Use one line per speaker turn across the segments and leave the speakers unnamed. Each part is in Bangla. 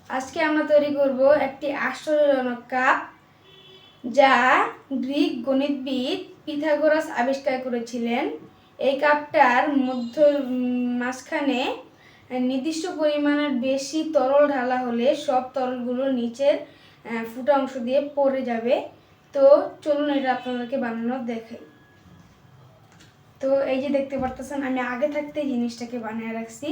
আজকে আমরা তৈরি করব একটি আশ্চর্যজনক কাপ, যা গ্রিক গণিতবিদ পিথাগোরাস আবিষ্কার করেছিলেন। এই কাপটার মাঝখানে নির্দিষ্ট পরিমাণের বেশি তরল ঢালা হলে সব তরলগুলো নিচের ফুটা অংশ দিয়ে পড়ে যাবে। তো চলুন এটা আপনাদেরকে বানানো দেখাই। তো এই যে দেখতে পারতেছেন, আমি আগে থাকতে জিনিসটাকে বানিয়ে রাখছি।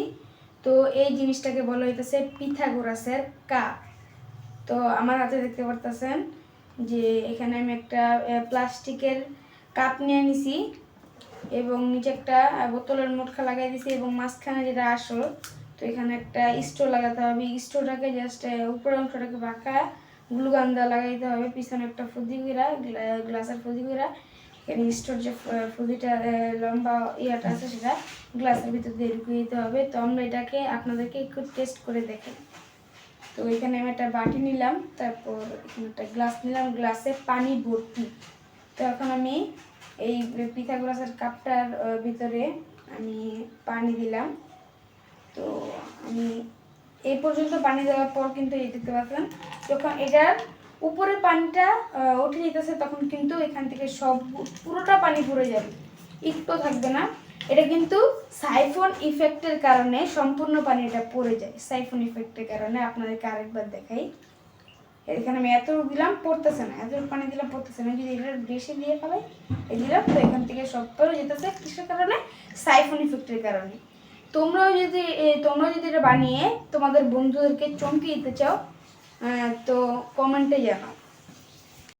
তো এই জিনিসটাকে বলা হইতেছে পিথাগোরাসের কাপ। তো আমার হাতে দেখতে পারতেছেন যে এখানে আমি একটা প্লাস্টিকের কাপ নিয়ে নিছি এবং নিচে একটা বোতলের মুটখা লাগাই দিছি এবং মাঝখানে যেটা আসল, তো এখানে একটা স্টোর লাগাতে হবে। স্টোরটাকে জাস্ট উপরের অংশটাকে বাঁকা গ্লুগান দিয়ে লাগাইতে হবে, পিছনে একটা ফুদি গুঁড়া গ্লাসের ফুদি গুঁড়া, এখানে স্টোর যে ফুদিটা লম্বা ইয়াটা আছে সেটা গ্লাসের ভিতর দিয়ে ঢুকিয়ে দিতে হবে। তো আমরা এটাকে আপনাদেরকে একটু টেস্ট করে দেখি। তো এখানে আমি একটা বাটি নিলাম, তারপর এখানে একটা গ্লাস নিলাম, গ্লাসে পানি ভর্তি। তো এখন আমি এই পিথাগোরাসের কাপটার ভিতরে আমি পানি দিলাম। তো আমি এই পর্যন্ত পানি দেওয়ার পর কিন্তু এই দেখতে পাচ্ছেন, যখন এটার উপরে পানিটা উঠে যেতেছে তখন কিন্তু এখান থেকে সব পুরোটা পানি পড়ে যাবে, একটু থাকবে না। এটা কিন্তু সাইফন ইফেক্টের কারণে সম্পূর্ণ পানিটা পড়ে যায়। সাইফন ইফেক্টের কারণে আপনাদেরকে আরেকবার দেখাই। এখানে আমি এত দিলাম, পড়তেছে না, এত পানি দিলাম, পড়তেছে না। যদি এটা বেশি দিয়ে ফেলাই এই দিলাম, তো এখান থেকে সব পড়ে যেতেছে। কিসের কারণে? সাইফন ইফেক্টের কারণে। তোমরা যদি এটা বানিয়ে তোমাদের বন্ধুদেরকে চমকে দিতে চাও, তো কমেন্টে জানাও।